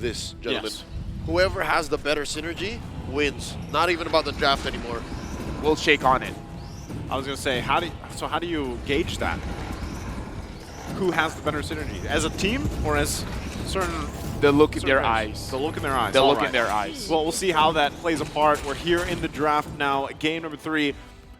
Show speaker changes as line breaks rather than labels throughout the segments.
this, gentlemen.
Yes.
Whoever has the better synergy wins. Not even about the draft anymore.
We'll shake on it.
I was going to say, how do you gauge that? Who has the better synergy? As a team or as certain...
The look in
certain
their
guys?
eyes.
The look in their eyes.
The
All
look
right.
in their eyes.
Well, we'll see how that plays a part. We're here in the draft now. Game number 3.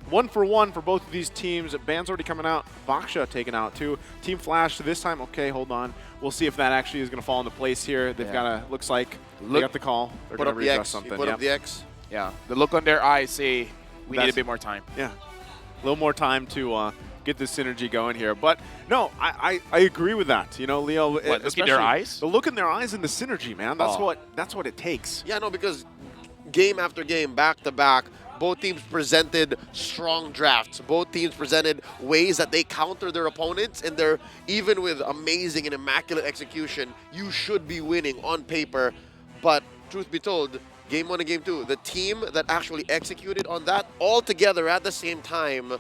1-for-1 for both of these teams. Band's already coming out. Baksha taken out too. Team Flash this time. Okay, hold on. We'll see if that actually is going to fall into place here. They've got a, looks like, they got the call. They're
Put
going
up
to
the
readjust
X.
something.
You put
Yep.
up the X.
Yeah. The look on their eyes say, we need a bit more time.
Yeah. A little more time to get this synergy going here. But no, I agree with that. You know, Leo.
What, look in
especially
their eyes?
The look in their eyes and the synergy, man. That's what it takes.
Yeah, no, because game after game, back to back, both teams presented strong drafts. Both teams presented ways that they counter their opponents, and they're, even with amazing and immaculate execution, you should be winning on paper. But truth be told, game 1 and game 2, the team that actually executed on that all together at the same time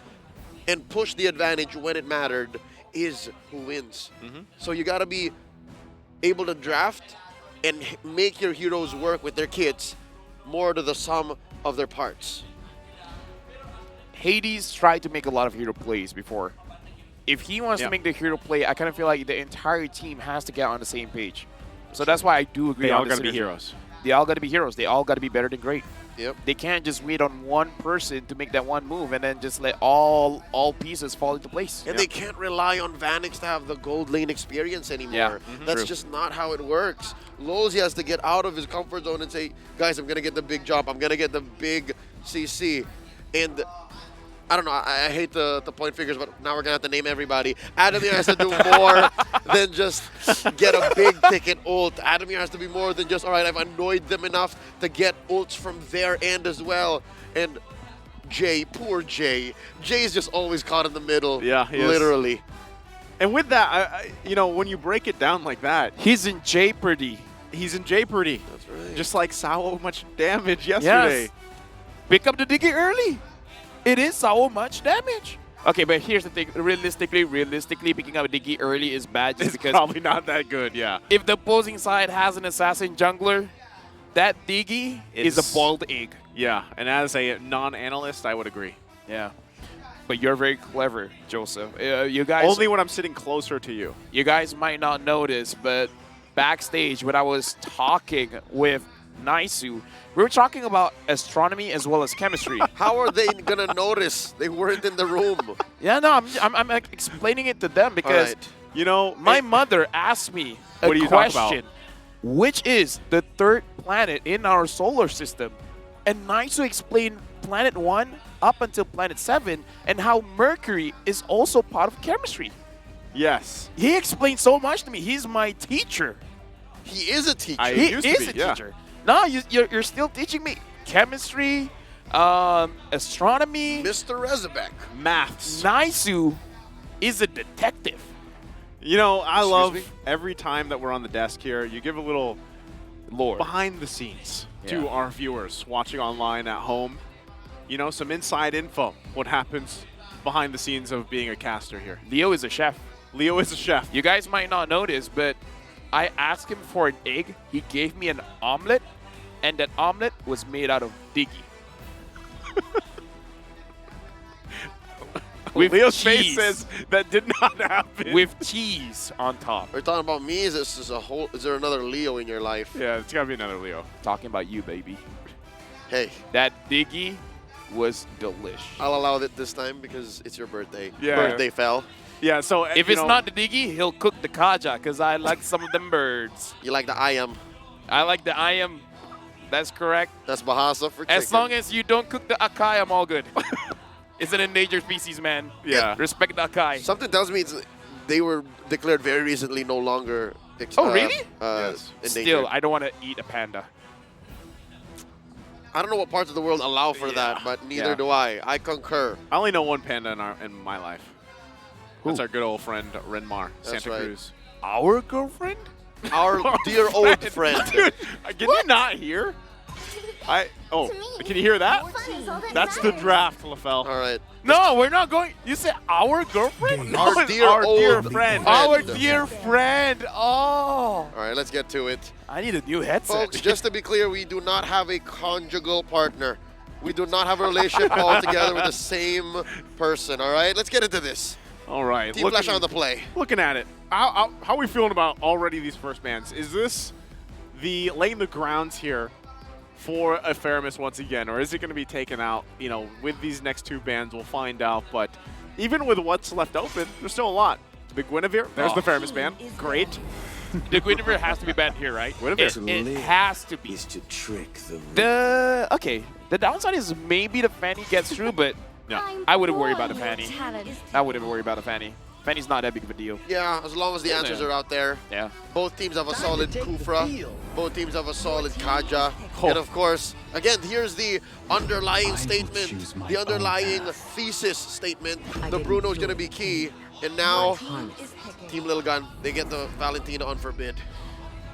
and pushed the advantage when it mattered is who wins. So you got to be able to draft and make your heroes work with their kits more to the sum of their parts.
Hades tried to make a lot of hero plays before. If he wants to make the hero play, I kind of feel like the entire team has to get on the same page. So that's why I do agree
They
on
all got to be
synergy.
heroes.
They all got to be heroes. They all got to be better than great.
Yep.
They can't just wait on one person to make that one move and then just let all pieces fall into place.
And they can't rely on Vanix to have the gold lane experience anymore.
Yeah,
That's
true.
just not how it works. Lozi has to get out of his comfort zone and say, guys, I'm going to get the big jump. I'm going to get the big CC. And I don't know, I hate the point figures, but now we're going to have to name everybody. Adamir has to do more than just get a big ticket ult. Adamir has to be more than just, all right, I've annoyed them enough to get ults from their end as well. And Jay, poor Jay. Jay's just always caught in the middle.
Yeah, he is.
Literally.
And with that, you know, when you break it down like that,
He's in jeopardy.
he's in jeopardy.
That's right.
Just like so much damage yesterday.
Yes. Pick up the Diggy early. It is so much damage. Okay, but here's the thing. Realistically, picking up a Diggy early is bad just
It's
because
probably not that good, yeah.
if the opposing side has an assassin jungler, that Diggy is a boiled egg.
Yeah, and as a non-analyst, I would agree.
Yeah. But you're very clever, Joseph. You guys
Only when I'm sitting closer to you.
You guys might not know this, but backstage when I was talking with Naisu, we were talking about astronomy as well as chemistry.
How are they going to notice? They weren't in the room.
Yeah, no, I'm like, explaining it to them because
Alright.
You know,
my mother asked me a
What do you talk about?
question, which is the third planet in our solar system. And Naisu explained planet 1 up until planet 7 and how Mercury is also part of chemistry.
yes.
He explained so much to me. He's my teacher.
He is a teacher.
I-
He
used to
is
be,
a
yeah.
teacher. No, you're still teaching me chemistry, astronomy.
Mr. Rezebek.
Maths.
Naisu is a detective.
You know, I
Excuse
love
me?
every time that we're on the desk here, you give a little
Lord.
behind the scenes to
Yeah.
our viewers watching online at home. You know, some inside info. What happens behind the scenes of being a caster here.
Leo is a chef.
Leo is a chef.
You guys might not know this, but I asked him for an egg. He gave me an omelet, and that omelet was made out of Diggy. With
Leo's face
cheese.
says that did not happen.
With cheese on top.
Are you talking about me? Is this a whole? Is there another Leo in your life?
Yeah, it's got to be another Leo.
Talking about you, baby.
Hey,
That Diggy was delish.
I'll allow it this time because it's your birthday.
Yeah.
Birthday fell.
Yeah, so
If
you
it's
know,
not the Diggy, he'll cook the Kaja, because I like some of them birds.
You like the I am.
I like the I am. That's correct.
That's Bahasa for chicken.
As long as you don't cook the Akai, I'm all good. It's an endangered species, man.
Yeah.
Respect the Akai.
Something tells me they were declared very recently no longer.
Oh, really?
Yes.
Endangered.
Still, I don't want to eat a panda.
I don't know what parts of the world allow for that, but neither
Yeah.
do I. I concur.
I only know one panda in my life. That's
Who?
our good old friend Renmar,
That's
Santa
right.
Cruz.
Our girlfriend?
Our dear old friend.
Dude, can you not hear? Oh, can you hear that? That's the draft, LaFell.
All right.
No, we're not going. You said our girlfriend?
Our
No,
dear
our dear
old
friend.
Our dear friend. Oh.
All right, let's get to it.
I need a new headset.
Folks, just to be clear, we do not have a conjugal partner. We do not have a relationship altogether with the same person, all right? Let's get into this.
All right.
Team Flash on the play.
Looking at it, how are we feeling about already these first bans? Is this the laying the grounds here for a Faramis once again, or is it going to be taken out? You know, with these next two bans, we'll find out. But even with what's left open, there's still a lot. The Guinevere, there's the Faramis ban. Great.
The Guinevere has to be banned here, right?
Guinevere.
It has to be.
Is to trick
Okay. The downside is maybe the Fanny gets through, but no, I wouldn't worry about the Fanny. I wouldn't worry about the Fanny. Fanny's not that big of a deal.
Yeah, as long as the answers are out there.
Yeah.
Both teams have a solid Kufra. Both teams have a solid Kaja. And of course, again, here's the underlying statement, the underlying thesis statement. The Bruno's going to be key. And now, Team Little Gun, they get the Valentina on Forbid.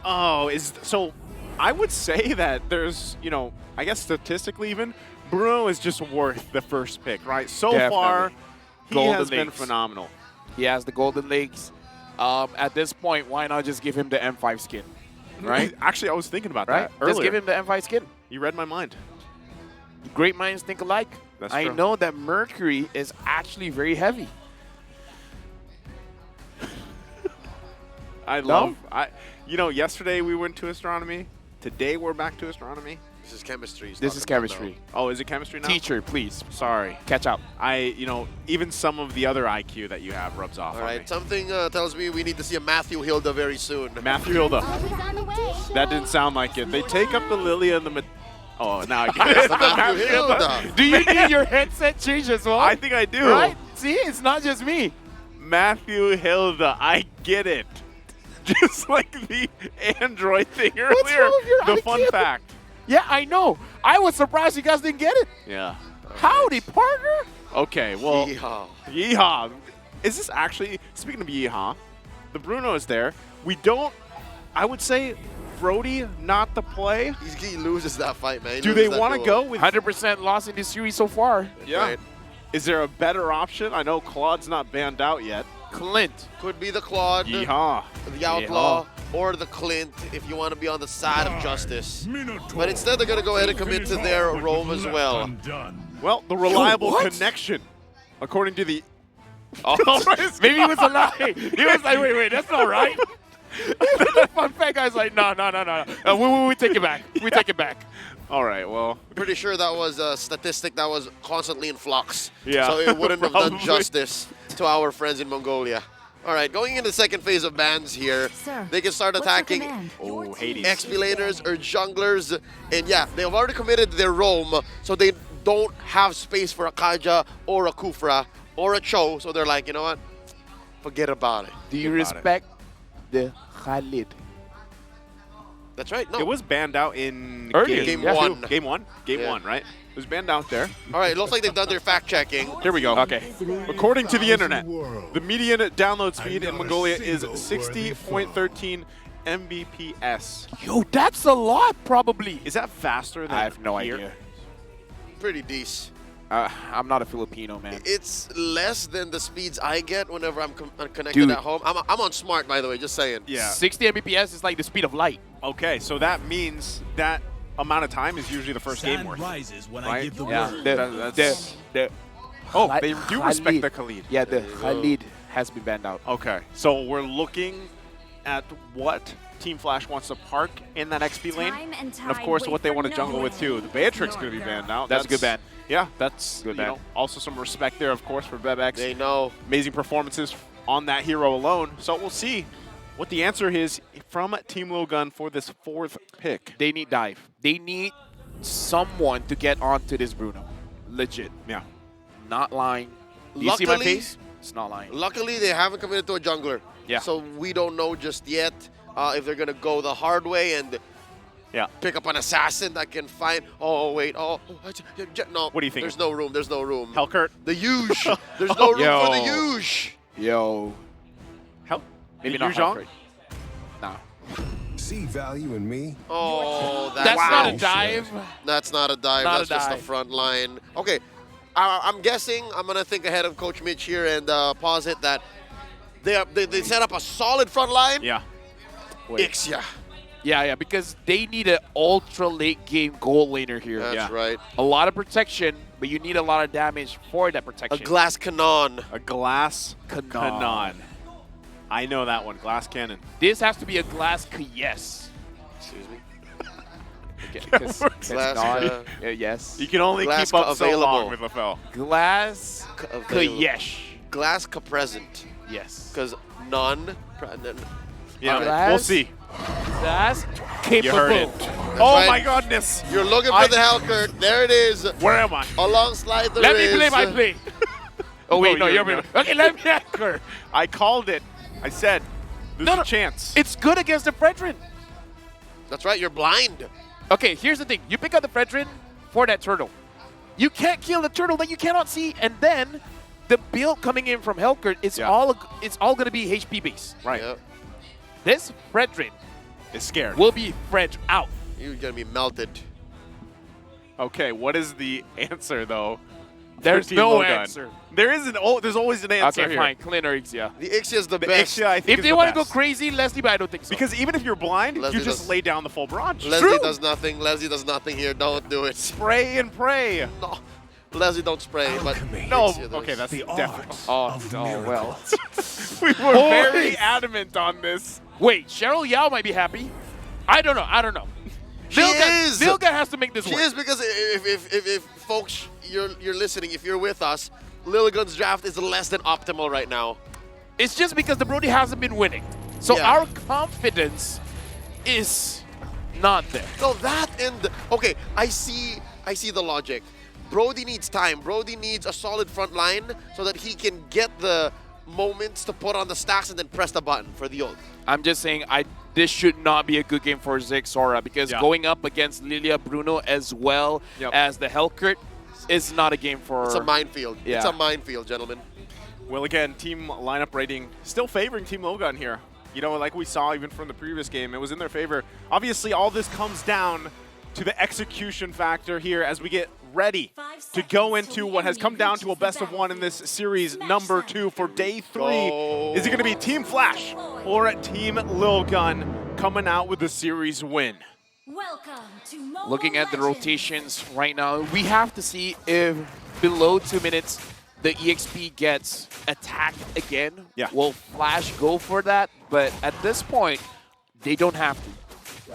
Oh, so I would say that there's, you know, I guess statistically even, Bruno is just worth the first pick, right? So far, he
Golden
has been
legs.
phenomenal.
He has the golden legs. At this point, why not just give him the M5 skin? Right?
Actually, I was thinking about
Right?
that earlier.
Just give him the M5 skin.
You read my mind.
Great minds think alike.
That's
I
true.
know that Mercury is actually very heavy.
You know, yesterday we went to astronomy. Today we're back to astronomy.
This is chemistry. he's
This is
talking about
chemistry.
Oh, is it chemistry now?
Teacher, please.
Sorry.
Catch up.
You know, even some of the other IQ that you have rubs off
All
on
right,
me.
something tells me we need to see a Matthew Hilda very soon.
Matthew Hilda. That didn't sound like it. They take up the Lilia and the... Oh, now I get
It's
it.
the Matthew Hilda.
Do you need your headset changed as well?
I think I do.
Right? See, it's not just me.
Matthew Hilda. I get it. Just like the Android thing earlier.
wrong with your
The fun
IQ?
fact.
Yeah, I know. I was surprised you guys didn't get it.
Yeah.
Howdy, partner.
Okay, well...
Yeehaw.
Yeehaw. Is this actually, speaking of yeehaw, the Bruno is there. We don't, I would say, Brody not the play.
He loses that fight, man. He
Do they
loses that
want to
duel.
go with,
100% loss in this series so far.
yeah.
Right.
Is there a better option? I know Claude's not banned out yet.
Clint.
Could be the Claude,
Yeehaw.
the Outlaw, or the Clint if you want to be on the side of justice. But instead, they're going to go ahead and commit to their Rome as well.
Well, the reliable
what?
connection, according to the...
Maybe it was a lie. He was like, wait, that's not right. The fun fact guy's like, no. We take it back. We take it back.
All right, well,
Pretty sure that was a statistic that was constantly in flux.
Yeah,
So it wouldn't have done
probably.
justice to our friends in Mongolia. All right, going into the second phase of bans here,
Sir,
they can start
what's your
attacking
command?
oh, Hades.
XP laners or junglers. And yeah, they've already committed their Rome, so they don't have space for a Kaja or a Kufra or a Cho. So they're like, you know what? Forget about it.
Do you
Think about it.
respect the Khalid?
That's right. No.
It was banned out in
Earlier,
Game
yeah.
one.
Game one? Game
Yeah.
one, right? It was banned out there.
All right, it looks like they've done their fact checking.
Here we go.
Okay.
According to the internet, the median download speed in Mongolia is 60.13 Mbps.
Yo, that's a lot, probably.
Is that faster than
I have no
here?
idea.
Pretty decent.
I'm not a Filipino, man.
It's less than the speeds I get whenever I'm connected
Dude.
at home. I'm on smart, by the way, just saying.
Yeah.
60 Mbps is like the speed of light.
Okay, so that means that amount of time is usually the first game worth.
rises when
Right?
I give the
Yeah.
word.
The
Oh,
Khalid-
they do respect the Khalid.
Yeah, the
There you go.
Khalid has been banned out.
Okay, so we're looking at what Team Flash wants to park in that XP lane. And of course, what they want to jungle with too. The Beatrix going to be banned out.
That's a good ban.
Yeah, that's
Good
you
ban.
know, also some respect there, of course, for Bebex.
They know.
Amazing performances on that hero alone. So we'll see what the answer is from Team Lil Gun for this fourth pick.
They need dive. They need someone to get onto this Bruno. Legit.
Yeah.
Not lying. Do you see my
Luckily-
face? It's not lying.
Luckily, they haven't committed to a jungler.
Yeah.
So we don't know just yet if they're going to go the hard way and
Yeah.
pick up an assassin that can find. Oh, wait. No.
What do you think?
There's no room. There's no room.
Hellkurt.
The huge. There's no room for the
Yo.
huge.
Yo.
Hell?
Maybe
Yu
not
Zhang?
Hellkurt. Nah.
see value in me?
Oh,
That's
wow.
not a dive.
That's not a dive.
Not a
That's just the
dive.
front line. Okay, I'm guessing I'm gonna think ahead of Coach Mitch here and posit that they set up a solid front line.
Yeah.
Ixia.
Yeah, because they need an ultra late game goal laner here.
That's right.
A lot of protection, but you need a lot of damage for that
A
protection.
glass cannon.
A glass
Cannon.
cannon. I know that one. Glass cannon.
This has to be a glass yes.
Excuse me.
Glass, yes.
You can only
Glass
keep up so
available.
long with LaFell.
Glass
Available.
yes.
Glass present.
Yes.
Because none.
Yeah,
Glass.
we'll see.
Glass capable.
You heard it. Oh
right.
my goodness.
You're looking for the Hellcurt. There it is.
Where am I?
Alongside the
Let me
Riz.
play my play. Oh wait,
No,
no,
you're
you're
not.
okay. Let me anchor.
I called it. I said, there's
No,
a
no.
chance.
It's good against the Fredrin.
That's right. You're blind.
Okay, here's the thing. You pick up the Fredrin for that turtle. You can't kill the turtle that you cannot see, and then the build coming in from Hellcurt is
Yeah.
all going to be HP based.
right.
Yeah.
This Fredrin
Is scared.
will be Fred out.
You're gonna be melted.
Okay, what is the answer though? for
There's
Team
no
Logan?
answer.
There isn't. There's always an answer
Okay,
here.
fine. Clean or Ixia.
The Ixia is the
The
best.
Ixia, I think,
If
is
they
the
want to go
best.
crazy, Leslie, but I don't think so.
Because even if you're blind,
Leslie
you just
does-
lay down the full barrage.
Leslie
True.
does nothing. Leslie does nothing here. Don't do it.
Spray and pray.
No. Leslie don't spray, but
No,
Ixia does.
okay, that's
The
definitely.
art
oh well.
We were very
Boys.
adamant on this.
Wait, Cheryl Yao might be happy. I don't know.
She is.
Vilga has to make this
She
work.
is because if folks you're listening, if you're with us, Lilligan's draft is less than optimal right now.
It's just because the Brody hasn't been winning. So
Yeah.
our confidence is not there.
No, that and okay, I see the logic. Brody needs time. Brody needs a solid front line so that he can get the moments to put on the stacks and then press the button for the ult.
I'm just saying this should not be a good game for Zixora because
Yeah.
going up against Lilia Bruno as well
Yep.
as the Hellcurt is not a game for...
It's a minefield.
Yeah.
It's a minefield, gentlemen.
Well, again, team lineup rating still favoring Team Logan here. You know, like we saw even from the previous game, it was in their favor. Obviously, all this comes down to the execution factor here as we get ready to go into what has come down to a best of one in this series number 2 for day 3.
Go.
Is it going to be Team Flash or Team Lil Gun coming out with the series win?
Welcome to Mobile
Looking at the
Legends.
rotations right now, we have to see if below 2 minutes the EXP gets attacked again.
Yeah.
Will Flash go for that? But at this point, they don't have to.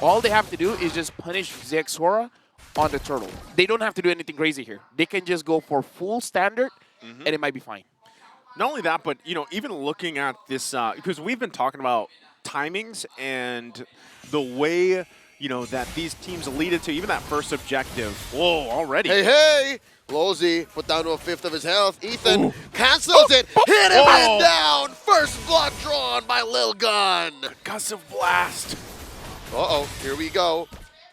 All they have to do is just punish Zexora on the turtle. They don't have to do anything crazy here. They can just go for full standard, and it might be fine.
Not only that, but you know, even looking at this, because we've been talking about timings and the way, you know, that these teams lead into even that first objective. Whoa, already.
Hey! Lozy put down to a fifth of his health. Ethan cancels it. Hit him and down. First blood drawn by Lil Gun.
Concussive blast.
Uh-oh, here we go.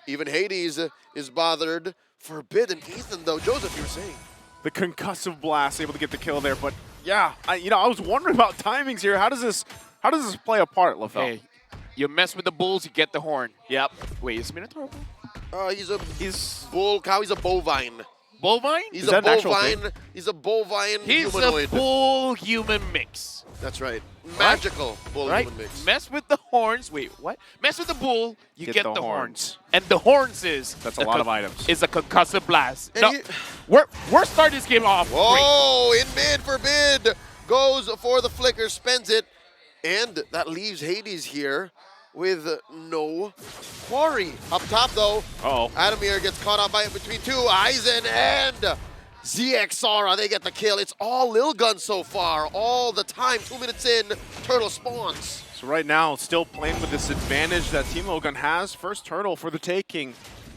Even Hades is bothered. Forbidden Ethan, though. Joseph, you were saying.
The concussive blast able to get the kill there, but yeah, I was wondering about timings here. How does this play a part, LaFell?
Hey, you mess with the bulls, you get the horn.
Yep.
Wait, is Minotaur?
He's bull cow. He's a bovine.
Bovine?
He's
Is
a
that an actual
bovine. He's a bovine
He's
humanoid.
a bull human mix.
That's right. Magical bull
Right?
human mix.
Mess with the horns. Wait, what? Mess with the bull, you
Get
get,
the
the
horns.
horns. And the horns is...
That's a lot of items.
Is a concussive blast.
And
No,
you-
we're starting this game off great.
Whoa! In mid, Forbid goes for the flicker, spends it, and that leaves Hades here with no quarry. Up top, though,
Uh-oh.
Adamir gets caught up by it between two. Aizen and ZXara, they get the kill. It's all Lil Gun so far, all the time. 2 minutes in, Turtle spawns.
So right now, still playing with this advantage that Team Logan has. First turtle for the taking.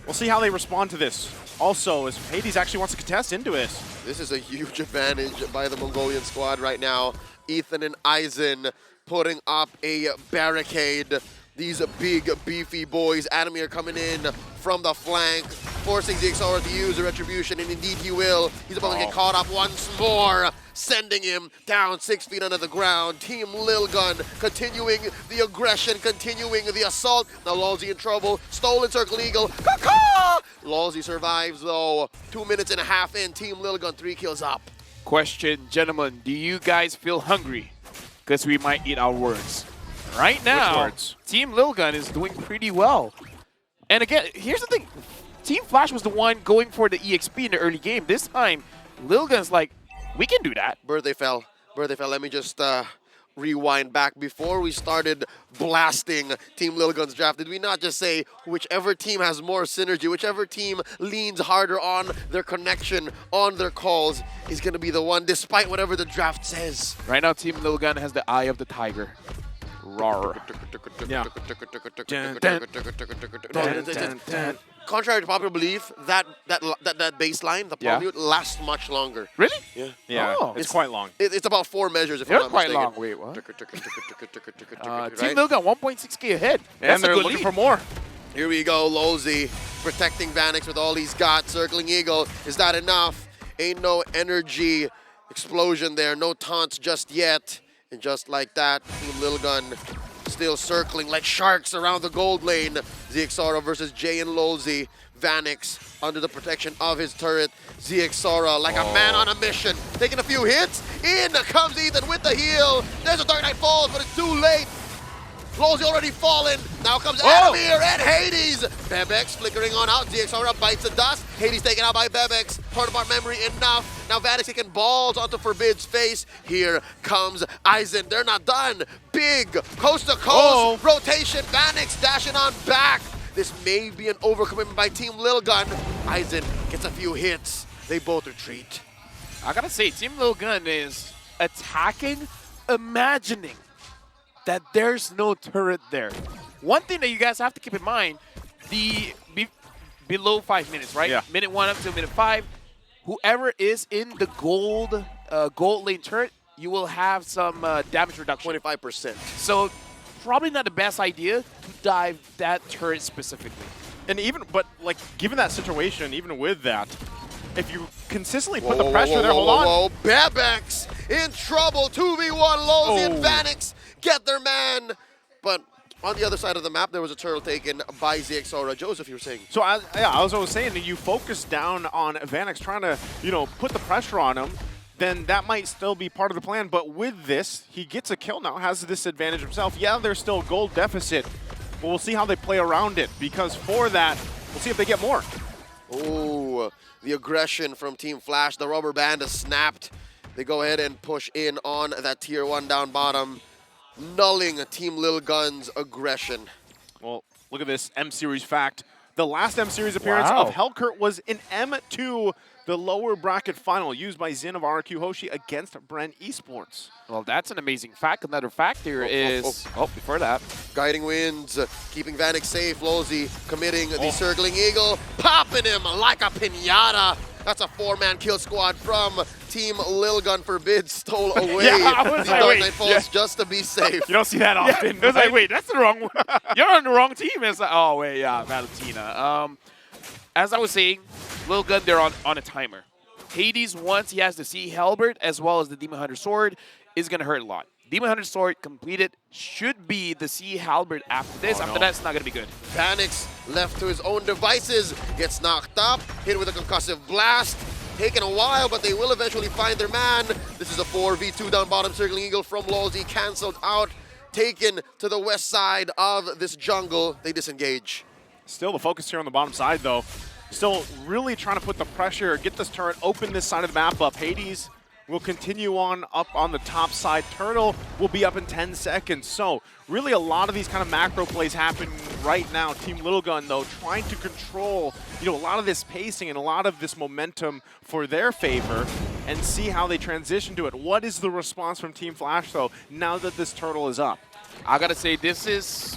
We'll see how they respond to this. Also, as Hades actually wants to contest into it.
This is a huge advantage by the Mongolian squad right now. Ethan and Aizen putting up a barricade These big, beefy boys. Adamir coming in from the flank, forcing ZXR to use the retribution, and indeed he will. He's about to get caught up once more, sending him down 6 feet under the ground. Team Lilgun continuing the aggression, continuing the assault. Now Lolzy in trouble. Stolen Circle Eagle. Caw-caw! Lolzy survives though. 2 minutes and a half in. Team Lilgun 3 kills up.
Question, gentlemen, do you guys feel hungry? Because we might eat our words. Right now, Team Lilgun is doing pretty well. And again, here's the thing. Team Flash was the one going for the EXP in the early game. This time, Lilgun's like, we can do that.
Birthday fell. Let me just rewind back. Before we started blasting Team Lilgun's draft, did we not just say whichever team has more synergy, whichever team leans harder on their connection, on their calls, is going to be the one, despite whatever the draft says?
Right now, Team Lilgun has the eye of the tiger. Roar.
Yeah.
Contrary to popular belief, that baseline, the
Yeah.
polywood, lasts much longer.
Really?
Yeah.
Yeah,
Oh.
it's quite long.
It's about 4 measures, if
They're
I'm not
quite
mistaken.
long. Wait, what?
Right?
Team Lilgun, 1.6k ahead.
And
That's a
they're
good
looking
lead.
for more.
Here we go, Lolzy protecting Vanix with all he's got. Circling Eagle, is that enough? Ain't no energy explosion there, no taunts just yet. And just like that, Team Lilgun still circling like sharks around the gold lane. ZXara versus Jay and Lolzy. Vanix under the protection of his turret. ZXara like a man on a mission, taking a few hits. In comes Ethan with the heal. There's a Dark Knight Falls, but it's too late. Lolzy already fallen. Now comes Adamir and Hades. Bebex flickering on out. ZXR bites the dust. Hades taken out by Bebex. Part of our memory enough. Now Vanix taking balls onto Forbid's face. Here comes Aizen. They're not done. Big coast to coast rotation. Vanix dashing on back. This may be an overcommitment by Team Lilgun. Aizen gets a few hits. They both retreat.
I gotta say, Team Lilgun is attacking, imagining that there's no turret there. One thing that you guys have to keep in mind, below 5 minutes, right?
Yeah.
Minute 1 up to minute 5, whoever is in the gold lane turret, you will have some damage reduction.
25%.
So probably not the best idea to dive that turret specifically.
And but like, given that situation, even with that, if you consistently put the pressure there, hold on.
Bebex in trouble. 2v1 Lolzy and Vanix get their man. But on the other side of the map, there was a turtle taken by ZXora. Joseph, you were saying.
So as I was saying, that you focus down on Vanix, trying to, put the pressure on him, then that might still be part of the plan. But with this, he gets a kill now, has this advantage himself. Yeah, there's still a gold deficit, but we'll see how they play around it, because for that, we'll see if they get more.
Oh, the aggression from Team Flash. The rubber band has snapped. They go ahead and push in on that tier 1 down bottom, nulling Team Lilgun's aggression.
Well, look at this M-Series fact. The last M-Series appearance of Hellkurt was in M2, the lower bracket final, used by Zin of RQ Hoshi against Brent Esports.
Well, that's an amazing fact. Another fact here is... before that.
Guiding winds, keeping Vanix safe. Lolzy committing the circling eagle, popping him like a pinata. That's a 4-man kill squad from Team Lilgun. Forbid stole away the Dark Knight Falls just to be safe.
You don't see that often. It was like, wait, that's the wrong one. You're on the wrong team. It's like, oh, wait, yeah, Valentina. As I was saying, Lilgun, they're on a timer. Hades, once he has the Sea Halberd as well as the Demon Hunter Sword, is going to hurt a lot. Demon Hunter Sword completed should be the Sea Halberd after this. After that, it's not going to be good.
Vanix, left to his own devices, gets knocked up, hit with a concussive blast. Taking a while, but they will eventually find their man. This is a 4v2 down bottom. Circling Eagle from Lolzy, cancelled out, taken to the west side of this jungle. They disengage.
Still the focus here on the bottom side, though. Still really trying to put the pressure, get this turret, open this side of the map up. Hades will continue on up on the top side. Turtle will be up in 10 seconds. So really a lot of these kind of macro plays happen right now. Team Lilgun, though, trying to control, a lot of this pacing and a lot of this momentum for their favor and see how they transition to it. What is the response from Team Flash, though, now that this turtle is up?
I got to say, this is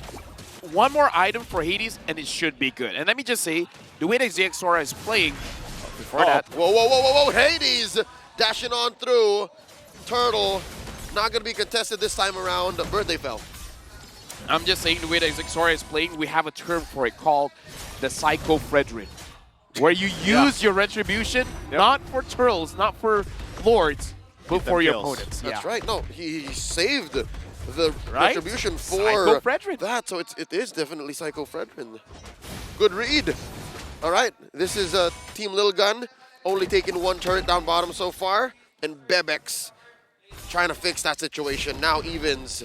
one more item for Hades, and it should be good. And let me just say, the way that ZXora is playing, before that...
Whoa, Hades dashing on through. Turtle, not going to be contested this time around. Birthday fell.
I'm just saying the way that Xixora is playing, we have a term for it called the Psycho Fredrin, where you use your retribution not for turtles, not for lords, but for your
kills.
opponents.
That's right. No, he saved the
Right?
retribution
Psycho
for
Fredrin.
that, so it is definitely Psycho Fredrin. Good read. All right, this is Team Lil Gun, only taking one turret down bottom so far, and Bebex trying to fix that situation. Now evens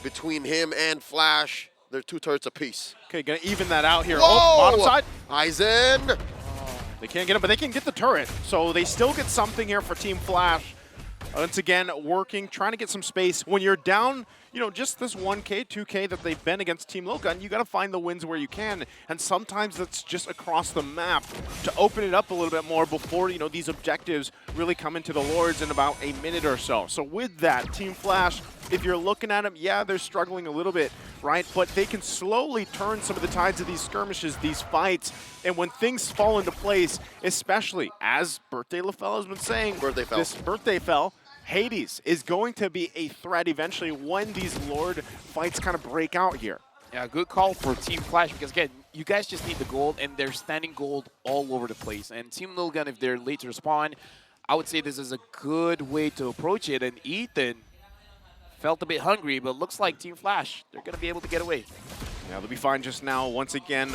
between him and Flash. They're 2 turrets apiece.
Okay, gonna even that out here.
Whoa!
Oh, bottom side.
Aizen.
They can't get him, but they can get the turret. So they still get something here for Team Flash. Once again, working, trying to get some space. When you're down, you know, just this 1K, 2K that they've been against Team Logan, you got to find the wins where you can. And sometimes that's just across the map to open it up a little bit more before, you know, these objectives really come into the Lords in about a minute or so. So with that, Team Flash, if you're looking at them, yeah, they're struggling a little bit, right? But they can slowly turn some of the tides of these skirmishes, these fights. And when things fall into place, especially as Birthday LaFell has been saying, this Birthday Fell, Hades is going to be a threat eventually when these Lord fights kind of break out here.
Yeah, good call for Team Flash because, again, you guys just need the gold, and they're standing gold all over the place. And Team Lil Gun, if they're late to respond, I would say this is a good way to approach it. And Ethan felt a bit hungry, but looks like Team Flash, they're going to be able to get away.
Yeah, they'll be fine just now. Once again,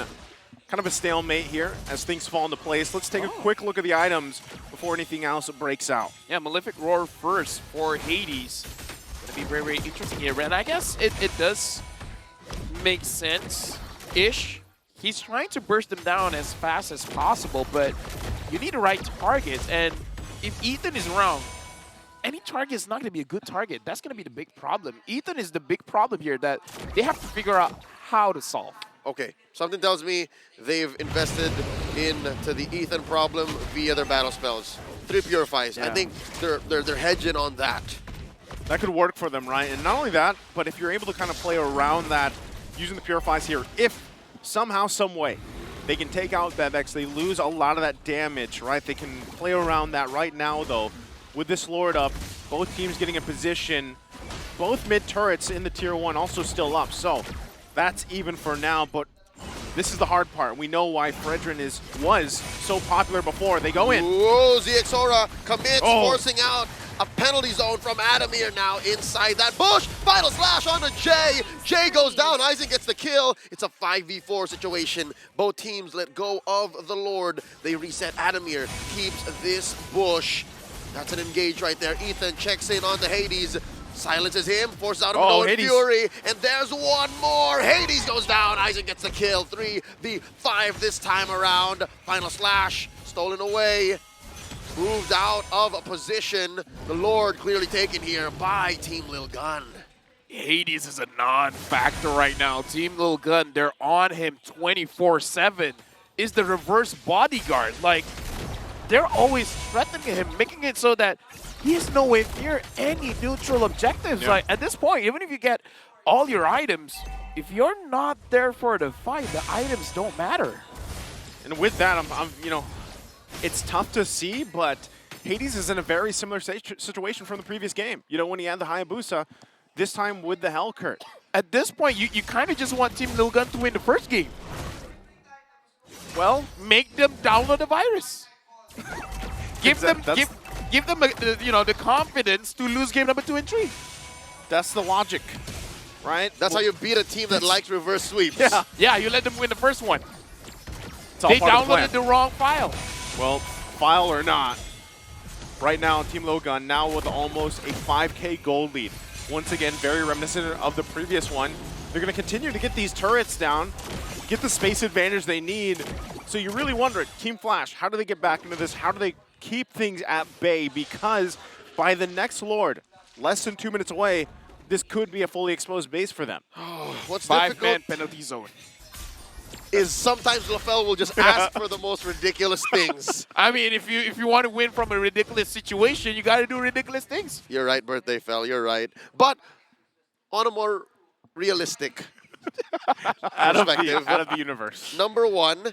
kind of a stalemate here as things fall into place. Let's take a quick look at the items before anything else breaks out.
Yeah, Malefic Roar first for Hades. Going to be very, very interesting here. And I guess it does make sense-ish. He's trying to burst them down as fast as possible, but you need the right targets. And if Ethan is wrong, any target is not going to be a good target. That's going to be the big problem. Ethan is the big problem here that they have to figure out how to solve.
Okay, something tells me they've invested into the Ethan problem via their battle spells. 3 purifies.
Yeah.
I think they're hedging on that.
That could work for them, right? And not only that, but if you're able to kind of play around that using the purifies here, if somehow, some way, they can take out Bebex, they lose a lot of that damage, right? They can play around that right now, though. With this Lord up, both teams getting in position, both mid turrets in the tier 1 also still up. So that's even for now, but this is the hard part. We know why Fredrin was so popular before. They go in.
Whoa, Xixora commits, forcing out a penalty zone from Adamir now inside that bush. Final slash onto Jay. Jay goes down. Aizen gets the kill. It's a 5v4 situation. Both teams let go of the Lord. They reset. Adamir keeps this bush. That's an engage right there. Ethan checks in on the Hades. Silences him, forces out a Hades Fury, and there's one more. Hades goes down. Aizen gets the kill. 3v5 this time around. Final slash, stolen away. Moved out of a position. The Lord clearly taken here by Team Lil Gun.
Hades is a non-factor right now. Team Lil Gun, they're on him 24/7. Is the reverse bodyguard. Like, they're always threatening him, making it so that he is nowhere near any neutral objectives.
Yeah.
Like, at this point, even if you get all your items, if you're not there for the fight, the items don't matter.
And with that, I'm you know, it's tough to see, but Hades is in a very similar situation from the previous game. You know, when he had the Hayabusa, this time with the Hellcurt.
At this point, you kind of just want Team Lil Gun to win the first game. Well, make them download the virus. Give them the confidence to lose game number 2 and 3.
That's the logic, right?
That's how you beat a team that likes reverse sweeps.
Yeah.
Yeah, you let them win the first one.
It's all
They
part of the
downloaded
plan.
the wrong file.
Well, file or not, right now Team Logan now with almost a 5K gold lead. Once again, very reminiscent of the previous one. They're going to continue to get these turrets down, get the space advantage they need. So you really wonder, Team Flash, how do they get back into this? How do they keep things at bay? Because by the next Lord, less than 2 minutes away, this could be a fully exposed base for them.
What's
5-man
difficult
penalty zone.
is sometimes LaFell will just ask for the most ridiculous things.
I mean, if you want to win from a ridiculous situation, you got to do ridiculous things.
You're right, Birthday Fell, you're right. But on a more realistic perspective,
Out of the universe.
number 1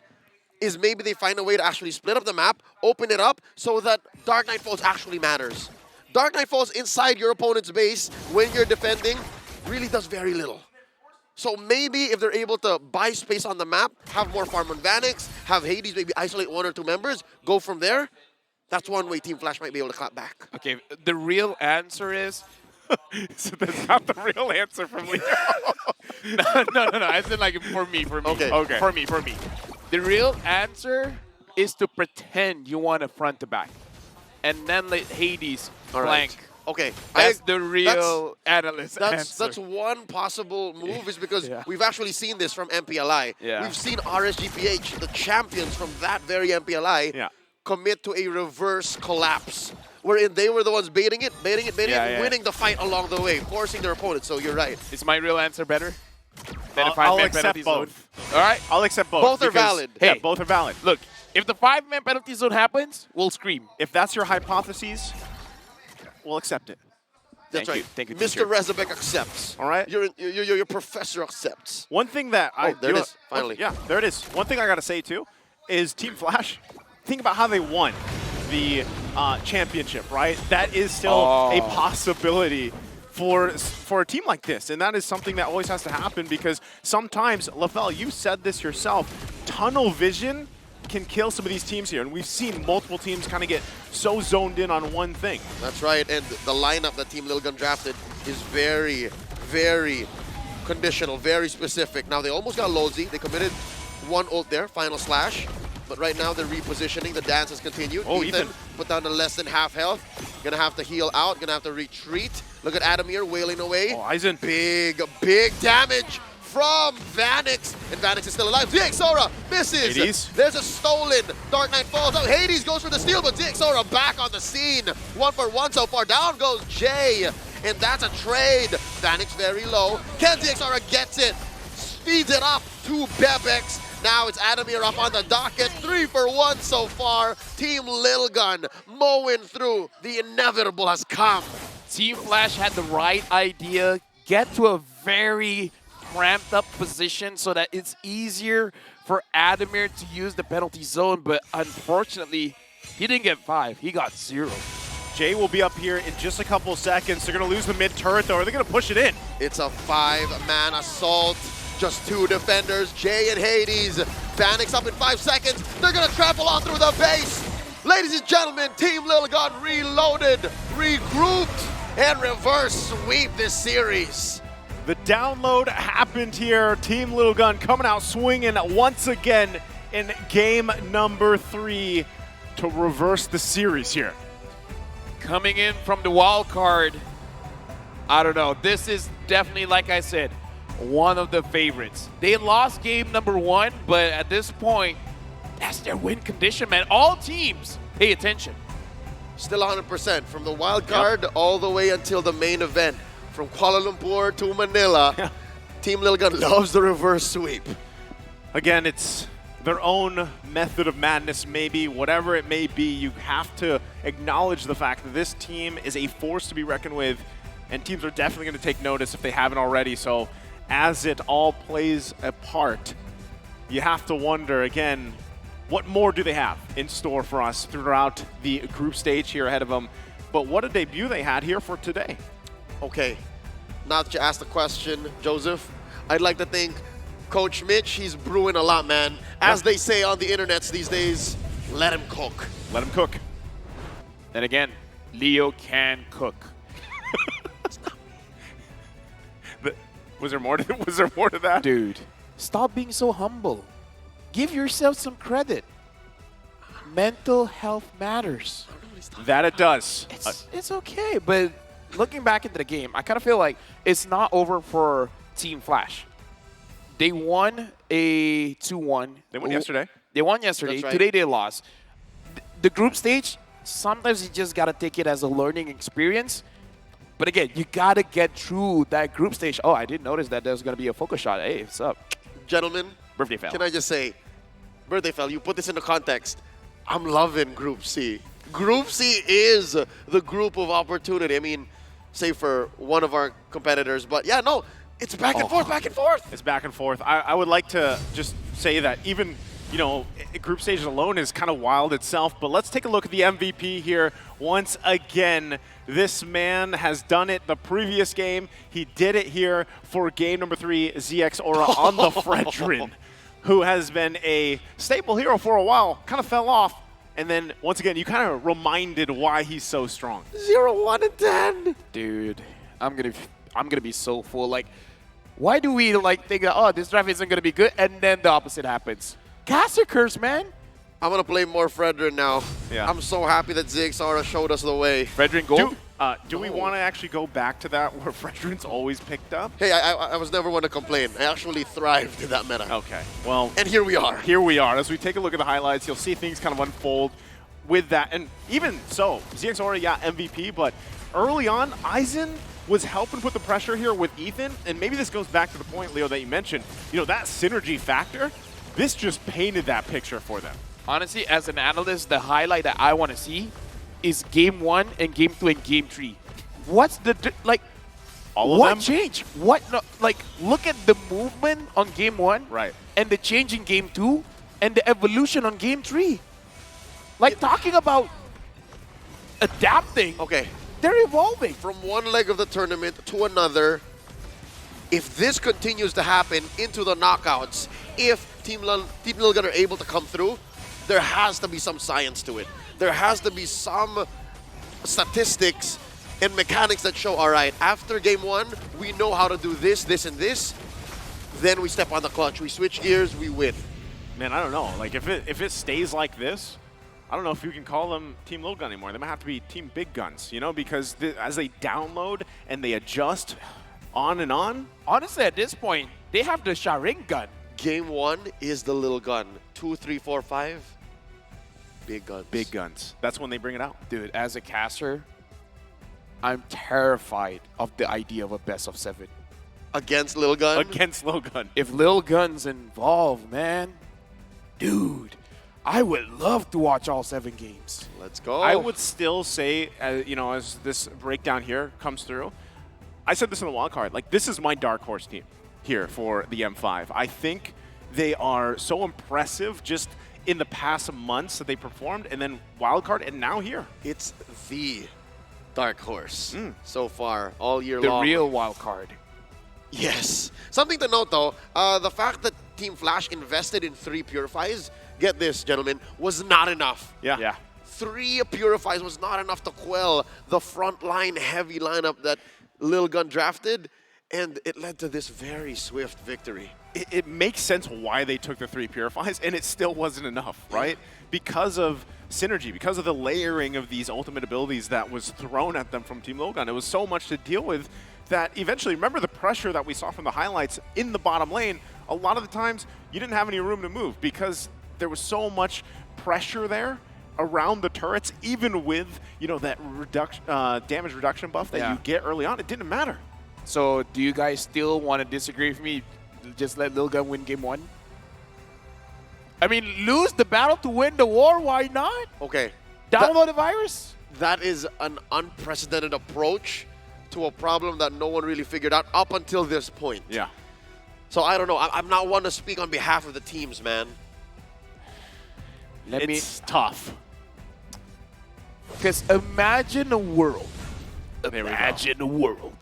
is maybe they find a way to actually split up the map, open it up so that Dark Knight Falls actually matters. Dark Knight Falls inside your opponent's base when you're defending really does very little. So maybe if they're able to buy space on the map, have more farm on Vanix, have Hades maybe isolate 1 or 2 members, go from there, that's one way Team Flash might be able to clap back.
Okay, the real answer is
So that's not the real answer from Leo.
no. I said like for me.
Okay.
Okay.
For me. The real answer is to pretend you want a front to back, and then let Hades
All right.
flank.
Okay.
That's the real analyst answer.
That's one possible move is because
Yeah.
we've actually seen this from MPLI.
Yeah.
We've seen RSGPH, the champions from that very MPLI,
Yeah.
commit to a reverse collapse, wherein they were the ones baiting it,
Yeah.
winning the fight along the way, forcing their opponent. So you're right.
Is my real answer better than a
I'll
5-man
accept
penalty zone?
both.
All right.
I'll accept both.
Both are
because-
valid.
Yeah,
Hey.
both are valid.
Look, if the 5-man penalty zone happens, we'll scream.
If that's your hypotheses, we'll accept it.
That's
Thank you.
right.
Thank you,
Mr.
teacher.
Rezabek accepts.
All right.
Your professor accepts.
One thing that I
there it
you know-
is, finally.
Yeah, there it is. One thing I gotta say too is Team Flash. Think about how they won the championship, right? That is still a possibility for a team like this, and that is something that always has to happen because sometimes, LaFell, you said this yourself, tunnel vision can kill some of these teams here, and we've seen multiple teams kind of get so zoned in on one thing.
That's right, and the lineup that Team Lilgun drafted is very, very conditional, very specific. Now, they almost got Lozy. They committed 1 ult there, final slash. But right now, they're repositioning. The dance has continued.
Oh,
Ethan
Ethan.
put down to less than half health. Gonna have to heal out, gonna have to retreat. Look at Adamir wailing away.
Oh, Aizen.
Big damage from Vanix. And Vanix is still alive. DXora misses.
Hades.
There's a stolen. Dark Knight falls out. Hades goes for the steal, but DXora back on the scene. 1 for 1 so far. Down goes Jay. And that's a trade. Vanix very low. Ken DXora gets it. Speeds it up to Bebex. Now it's Adamir up on the docket. 3 for 1 so far. Team Lilgun mowing through. The inevitable has come.
Team Flash had the right idea. Get to a very cramped up position so that it's easier for Adamir to use the penalty zone, but unfortunately, he didn't get 5. He got 0.
Jay will be up here in just a couple of seconds. They're going to lose the mid turret, though. Are they going to push it in?
It's a 5-man assault. Just 2 defenders, Jay and Hades. Vanix up in 5 seconds. They're gonna trample on through the base. Ladies and gentlemen, Team Lilgun reloaded, regrouped, and reverse sweep this series.
The download happened here. Team Lilgun coming out swinging once again in game number 3 to reverse the series here.
Coming in from the wild card, I don't know. This is definitely, like I said, one of the favorites. They lost game number 1, but at this point, that's their win condition, man. All teams pay attention.
Still 100% from the wild card all the way until the main event. From Kuala Lumpur to Manila, Team Lilgun loves the reverse sweep.
Again, it's their own method of madness, maybe. Whatever it may be, you have to acknowledge the fact that this team is a force to be reckoned with, and teams are definitely going to take notice if they haven't already. So as it all plays a part, you have to wonder, again, what more do they have in store for us throughout the group stage here ahead of them? But what a debut they had here for today.
Okay, now that you asked the question, Joseph, I'd like to think Coach Mitch, he's brewing a lot, man. As they say on the internets these days, let him cook.
Let them cook.
Then again, Leo can cook.
Was there more to that?
Dude, stop being so humble. Give yourself some credit. Mental health matters.
That it does.
It's okay, but looking back into the game, I kind of feel like it's not over for Team Flash. They won a 2-1.
They won yesterday.
They won yesterday.
That's right.
Today they lost. The group stage, sometimes you just got to take it as a learning experience. But again, you got to get through that group stage. Oh, I didn't notice that there was going to be a focus shot. Hey, what's up?
Gentlemen,
Birthday fell.
can I just say, Birthday Fell, you put this into context. I'm loving Group C. Group C is the group of opportunity. I mean, say for one of our competitors, but yeah, no, it's back and forth, back and forth.
It's back and forth. I would like to just say that even you know, group stage alone is kind of wild itself. But let's take a look at the MVP here once again. This man has done it the previous game. He did it here for game number 3, ZX Aura on the Fredrin, who has been a staple hero for a while, kind of fell off. And then, once again, you kind of reminded why he's so strong.
0, 1, and 10.
Dude, I'm gonna be so full. Like, why do we like think, oh, this draft isn't gonna be good, and then the opposite happens? Caster curse, man.
I'm going to play more Fredrin now.
Yeah.
I'm so happy that ZXR showed us the way.
Fredrin Gold.
Do we want to actually go back to that where Fredrin's always picked up?
Hey, I was never one to complain. I actually thrived in that meta.
Okay, well.
And here we are.
Here we are. As we take a look at the highlights, you'll see things kind of unfold with that. And even so, ZX Aura, yeah, MVP, but early on, Aizen was helping put the pressure here with Ethan. And maybe this goes back to the point, Leo, that you mentioned. You know, that synergy factor, this just painted that picture for them.
Honestly, as an analyst, the highlight that I want to see is game 1 and game 2 and game 3. What's the like?
All of
what
them?
changed? What no, like? Look at the movement on game 1,
Right.
and the change in game 2, and the evolution on game 3. Like talking about adapting.
Okay.
They're evolving.
From one leg of the tournament to another, if this continues to happen into the knockouts, if Team Lilgan are able to come through, there has to be some science to it. There has to be some statistics and mechanics that show, all right, after game 1, we know how to do this, this, and this. Then we step on the clutch. We switch gears, we win.
Man, I don't know. Like, if it stays like this, I don't know if you can call them Team Little Gun anymore. They might have to be Team Big Guns, you know, because as they download and they adjust on and on.
Honestly, at this point, they have the Sharingan.
Game 1 is the little gun. 2, 3, 4, 5, big guns.
Big Guns. That's when they bring it out.
Dude, as a caster, I'm terrified of the idea of a best of 7.
Against Lil Gun?
Against Lil Gun.
If Lil Gun's involved, man, dude, I would love to watch all 7 games.
Let's go.
I would still say, you know, as this breakdown here comes through, I said this in the wild card, like, this is my dark horse team here for the M5. I think they are so impressive just in the past months that they performed, and then wild card, and now here.
It's the dark horse so far, all year
The
long.
real wild card.
Yes. Something to note, though, the fact that Team Flash invested in 3 Purifies, get this, gentlemen, was not enough.
Yeah.
3 Purifies was not enough to quell the frontline heavy lineup that Lil Gun drafted, and it led to this very swift victory.
It makes sense why they took the 3 Purifies, and it still wasn't enough, right? Because of synergy, because of the layering of these ultimate abilities that was thrown at them from Team Logan. It was so much to deal with that eventually, remember the pressure that we saw from the highlights in the bottom lane, a lot of the times you didn't have any room to move because there was so much pressure there around the turrets, even with, you know, that damage reduction buff that you get early on. It didn't matter.
So do you guys still want to disagree with me? Just let Lil Gun win game 1? I mean, lose the battle to win the war, why not?
Okay.
Download the virus?
That is an unprecedented approach to a problem that no one really figured out up until this point.
Yeah.
So I don't know. I'm not one to speak on behalf of the teams, man.
It's tough.
Because imagine a world.
There we go.
Imagine a world